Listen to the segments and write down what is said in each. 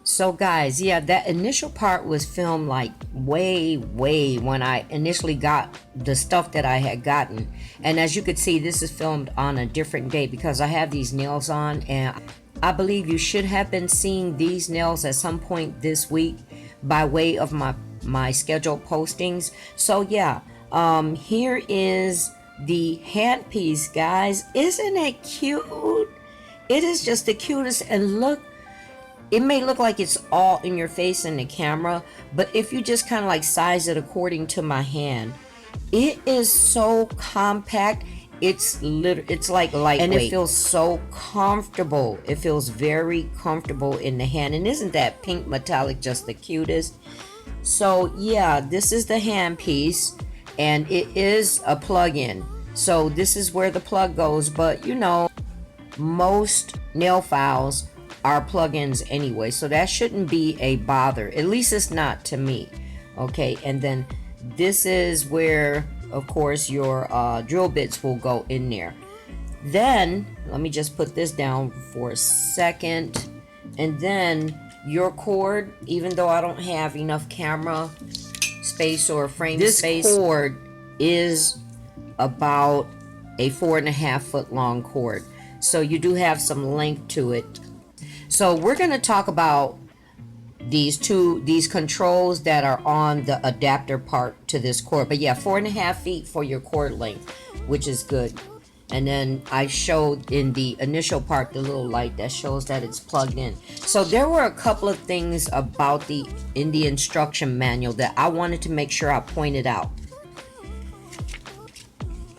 So guys, yeah, that initial part was filmed like way when I initially got the stuff that I had gotten. And as you could see, this is filmed on a different day because I have these nails on, and I believe you should have been seeing these nails at some point this week by way of my scheduled postings. So yeah, here is the handpiece, guys. Isn't it cute? It is just the cutest. And look, it may look like it's all in your face in the camera, but if you just kind of like size it according to my hand, it is so compact. It's like lightweight, and it feels so comfortable. It feels very comfortable in the hand. And isn't that pink metallic just the cutest? So yeah, this is the hand piece, and it is a plug-in. So this is where the plug goes, but you know, most nail files are plugins anyway, so that shouldn't be a bother. At least it's not to me. Okay, and then this is where, of course, your drill bits will go in there. Then let me just put this down for a second, and then your cord, even though I don't have enough camera space or frame space, this cord is about a 4.5 foot long cord, so you do have some length to it. So we're going to talk about these controls that are on the adapter part to this cord. But yeah, 4.5 feet for your cord length, which is good. And then I showed in the initial part the little light that shows that it's plugged in. So there were a couple of things about the instruction manual that I wanted to make sure I pointed out.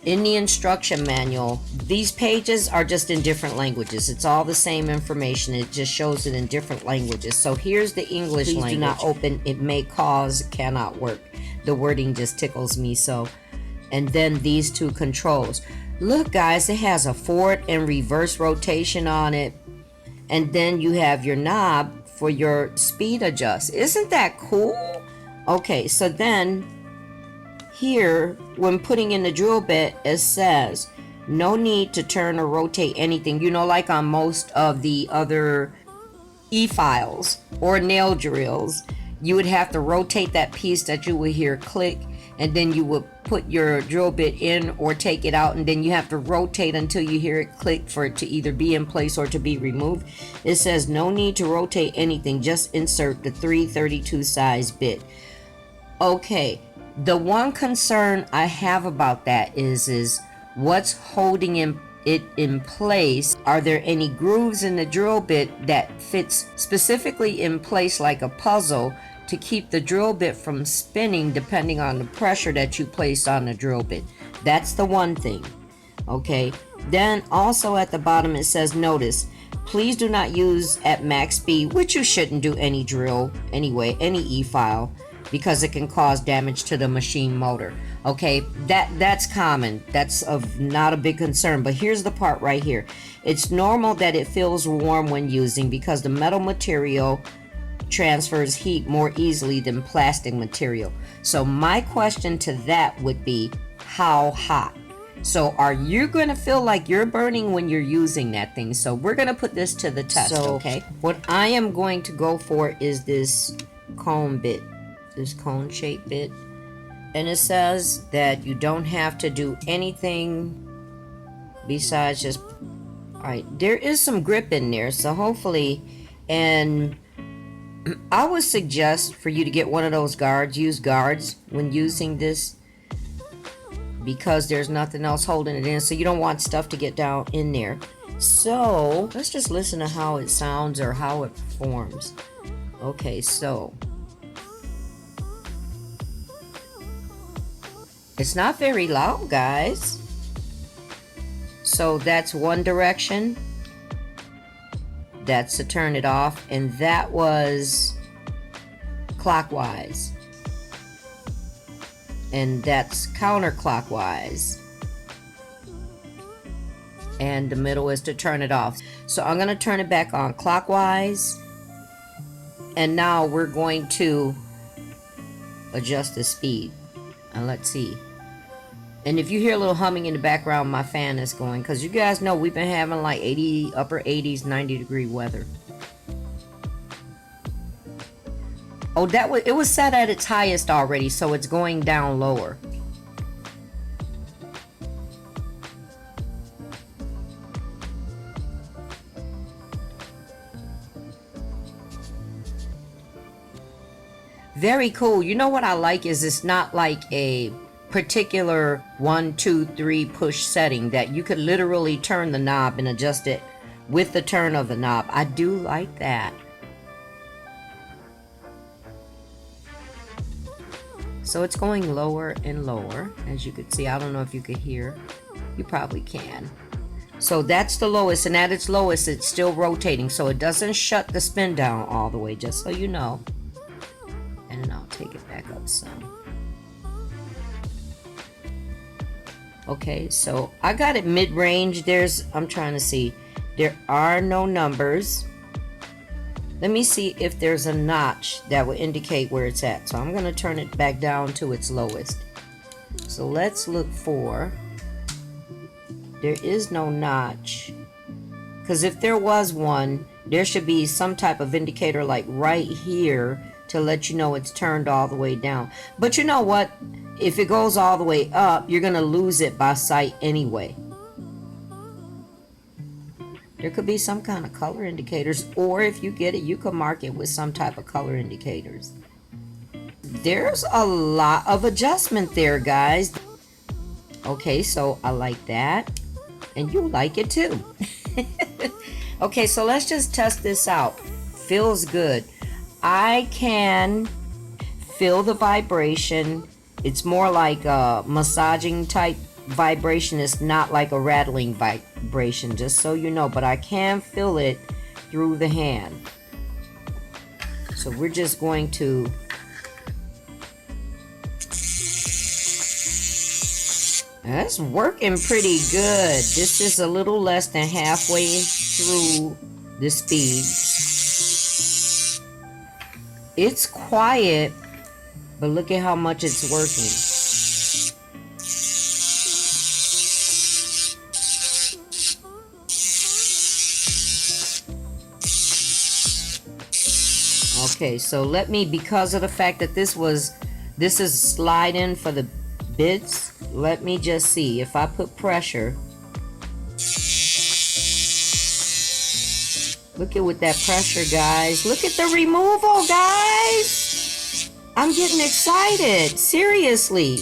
In the instruction manual, these pages are just in different languages. It's all the same information. It just shows it in different languages. So here's the English language. Do not open. It may cause, cannot work. The wording just tickles me so. And then these two controls. Look, guys, it has a forward and reverse rotation on it. And then you have your knob for your speed adjust. Isn't that cool? Okay, so then here, when putting in the drill bit, it says no need to turn or rotate anything. You know, like on most of the other e-files or nail drills, you would have to rotate that piece that you would hear click, and then you would put your drill bit in or take it out, and then you have to rotate until you hear it click for it to either be in place or to be removed. It says no need to rotate anything, just insert the 332 size bit. Okay. The one concern I have about that is what's holding it in place. Are there any grooves in the drill bit that fits specifically in place like a puzzle to keep the drill bit from spinning depending on the pressure that you place on the drill bit? That's the one thing. Okay. Then also at the bottom it says notice, please do not use at max speed, which you shouldn't do any drill anyway, any e-file, because it can cause damage to the machine motor. Okay, that's common. That's not a big concern. But here's the part right here. It's normal that it feels warm when using because the metal material transfers heat more easily than plastic material. So my question to that would be, how hot? So are you going to feel like you're burning when you're using that thing? So we're going to put this to the test, okay? What I am going to go for is this cone bit. This cone shaped bit, and it says that you don't have to do anything besides just, all right, there is some grip in there, so hopefully, and I would suggest for you to get one of those guards. Use guards when using this because there's nothing else holding it in, so you don't want stuff to get down in there. So let's just listen to how it sounds or how it performs. Okay, so it's not very loud, guys. So that's one direction. That's to turn it off. And that was clockwise. And that's counterclockwise. And the middle is to turn it off. So I'm going to turn it back on clockwise. And now we're going to adjust the speed. And let's see. And if you hear a little humming in the background, my fan is going, because you guys know we've been having like upper 80s, 90 degree weather. Oh, it was set at its highest already, so it's going down lower. Very cool. You know what I like is it's not like a particular 1, 2, 3 push setting that you could literally turn the knob and adjust it with the turn of the knob. I do like that. So it's going lower and lower, as you can see. I don't know if you could hear. You probably can. So that's the lowest, and at its lowest it's still rotating, so it doesn't shut the spin down all the way, just so you know. And then I'll take it back up some. Okay, so I got it mid-range. I'm trying to see. There are no numbers. Let me see if there's a notch that will indicate where it's at. So I'm going to turn it back down to its lowest. So let's look for, there is no notch. Because if there was one, there should be some type of indicator like right here to let you know it's turned all the way down. But you know what? If it goes all the way up, you're going to lose it by sight anyway. There could be some kind of color indicators, or if you get it, you could mark it with some type of color indicators. There's a lot of adjustment there, guys. Okay, so I like that, and you like it too. Okay, so let's just test this out. Feels good. I can feel the vibration. It's more like a massaging type vibration. It's not like a rattling vibration, just so you know, but I can feel it through the hand. So we're just going to that's working pretty good. This is a little less than halfway through the speed. It's quiet, but look at how much it's working. Okay, so let me, because of the fact that this is slide-in for the bits, let me just see. If I put pressure, look at with that pressure, guys. Look at the removal, guys. I'm getting excited. Seriously.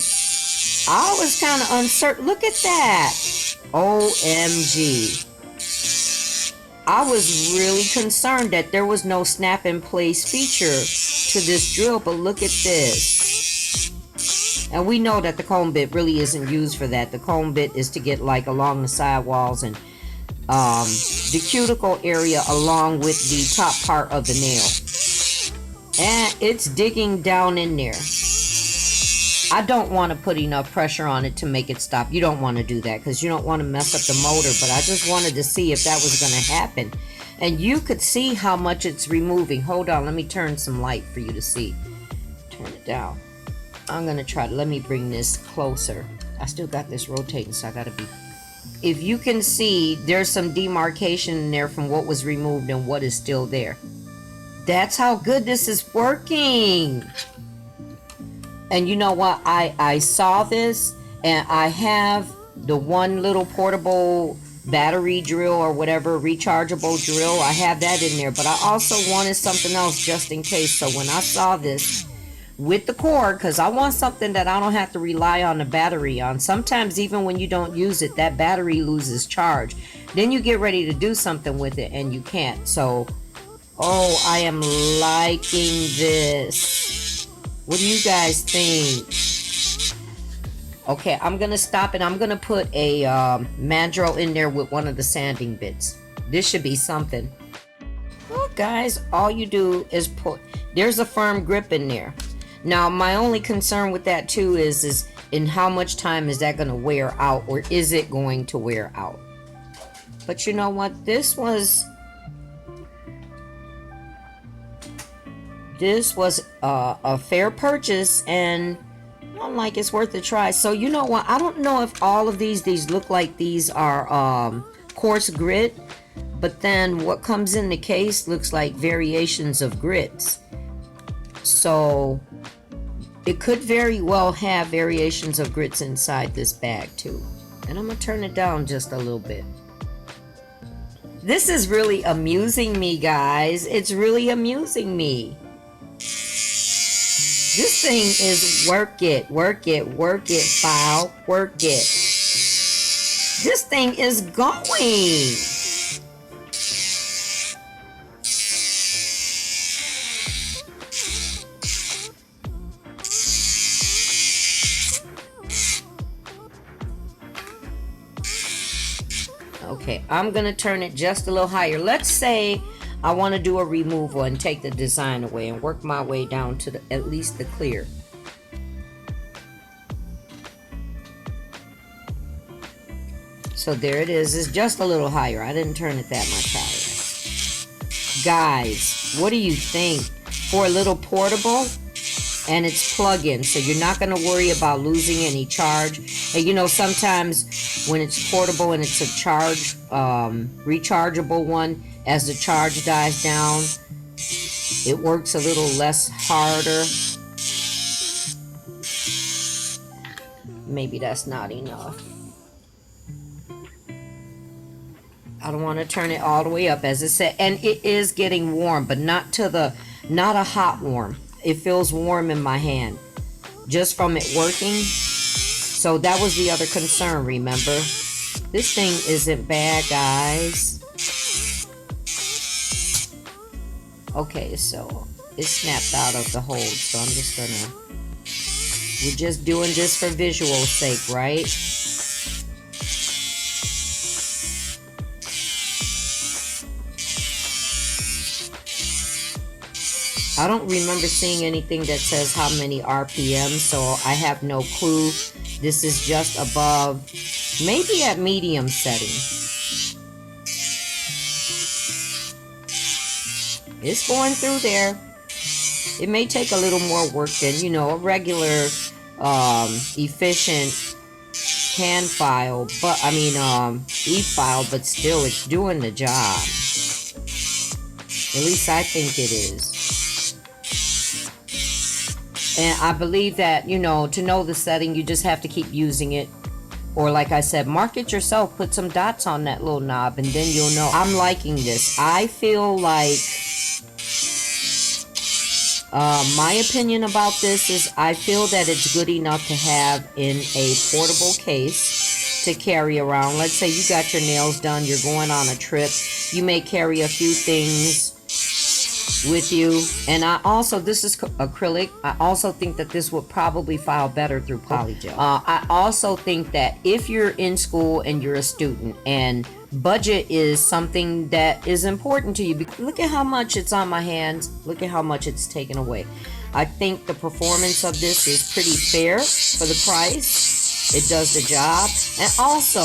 I was kind of uncertain. Look at that. OMG. I was really concerned that there was no snap in place feature to this drill, but look at this. And we know that the comb bit really isn't used for that. The comb bit is to get like along the sidewalls and the cuticle area along with the top part of the nail. And it's digging down in there. I don't want to put enough pressure on it to make it stop. You don't want to do that because you don't want to mess up the motor, but I just wanted to see if that was going to happen. And you could see how much it's removing. Hold on, let me turn some light for you to see. Turn it down. I'm going to try to, let me bring this closer. I still got this rotating, so I got to be. If you can see, there's some demarcation in there from what was removed and what is still there. That's how good this is working. And you know what? I saw this, and I have the one little portable battery drill or whatever, rechargeable drill. I have that in there, but I also wanted something else just in case. So when I saw this with the cord, because I want something that I don't have to rely on the battery on. Sometimes even when you don't use it, that battery loses charge. Then you get ready to do something with it and you can't. So, oh, I am liking this. What do you guys think? Okay, I'm gonna stop it. I'm gonna put a mandrel in there with one of the sanding bits. This should be something. Well, guys, all you do is put, there's a firm grip in there. Now, my only concern with that too is in how much time is that gonna wear out, or is it going to wear out? But you know what? This was a fair purchase, and I'm like, it's worth a try. So you know what, I don't know if all of these look like these are coarse grit, but then what comes in the case looks like variations of grits. So it could very well have variations of grits inside this bag too. And I'm gonna turn it down just a little bit. This is really amusing me, guys. It's really amusing me. This thing is work it, work it, work it, file, work it. This thing is going. Okay, I'm gonna turn it just a little higher. Let's say I want to do a removal and take the design away and work my way down to at least the clear. So there it is. It's just a little higher. I didn't turn it that much higher. Guys, what do you think? For a little portable, and it's plug-in, so you're not going to worry about losing any charge. And you know, sometimes when it's portable and it's a charge, rechargeable one, as the charge dies down, it works a little less harder. Maybe that's not enough. I don't want to turn it all the way up, as it said, and it is getting warm, but not a hot warm. It feels warm in my hand just from it working. So that was the other concern, remember? This thing isn't bad, guys. Okay, so it snapped out of the hold, so I'm just gonna, we're just doing this for visual sake, right? I don't remember seeing anything that says how many RPM, so I have no clue. This is just above, maybe at medium setting. It's going through there. It may take a little more work than, you know, a regular efficient hand file, but I mean e-file, but still it's doing the job. At least I think it is. And I believe that, you know, to know the setting, you just have to keep using it. Or like I said, mark it yourself. Put some dots on that little knob and then you'll know. I'm liking this. I feel like, my opinion about this is I feel that it's good enough to have in a portable case to carry around. Let's say you got your nails done, you're going on a trip. You may carry a few things with you. And I also, this is acrylic. I also think that this would probably file better through Polygel. I also think that if you're in school and you're a student and budget is something that is important to you, look at how much it's on my hands. Look at how much it's taken away. I think the performance of this is pretty fair for the price. It does the job. And also,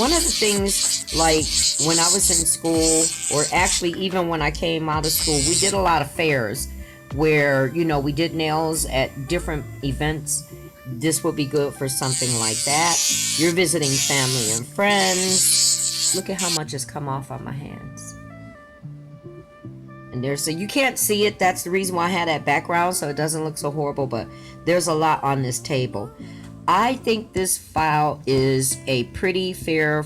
one of the things, like when I was in school, or actually even when I came out of school, we did a lot of fairs where, you know, we did nails at different events. This would be good for something like that. You're visiting family and friends. Look at how much has come off on my hands. And there's, so you can't see it. That's the reason why I had that background, so it doesn't look so horrible, but there's a lot on this table. I think this file is a pretty fair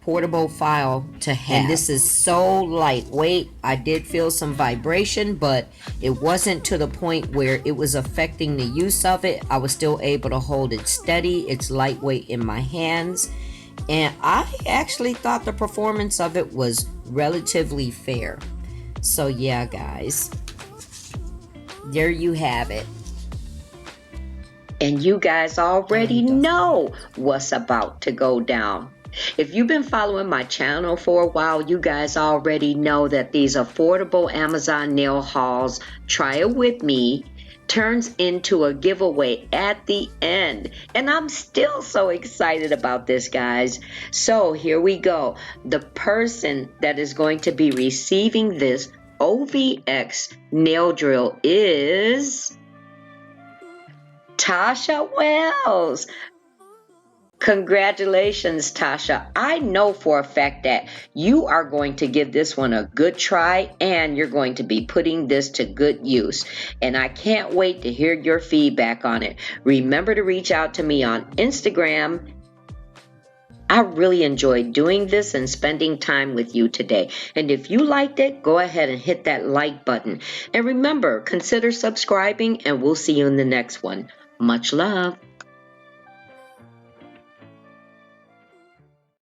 portable file to have. And this is so lightweight. I did feel some vibration, but it wasn't to the point where it was affecting the use of it. I was still able to hold it steady. It's lightweight in my hands. And I actually thought the performance of it was relatively fair. So yeah, guys, there you have it. And you guys already know what's about to go down. If you've been following my channel for a while, you guys already know that these affordable Amazon nail hauls, try it with me, turns into a giveaway at the end. And I'm still so excited about this, guys. So here we go. The person that is going to be receiving this OVX nail drill is Tasha Wells. Congratulations, Tasha. I know for a fact that you are going to give this one a good try and you're going to be putting this to good use. And I can't wait to hear your feedback on it. Remember to reach out to me on Instagram. I really enjoyed doing this and spending time with you today. And if you liked it, go ahead and hit that like button. And remember, consider subscribing and we'll see you in the next one. Much love.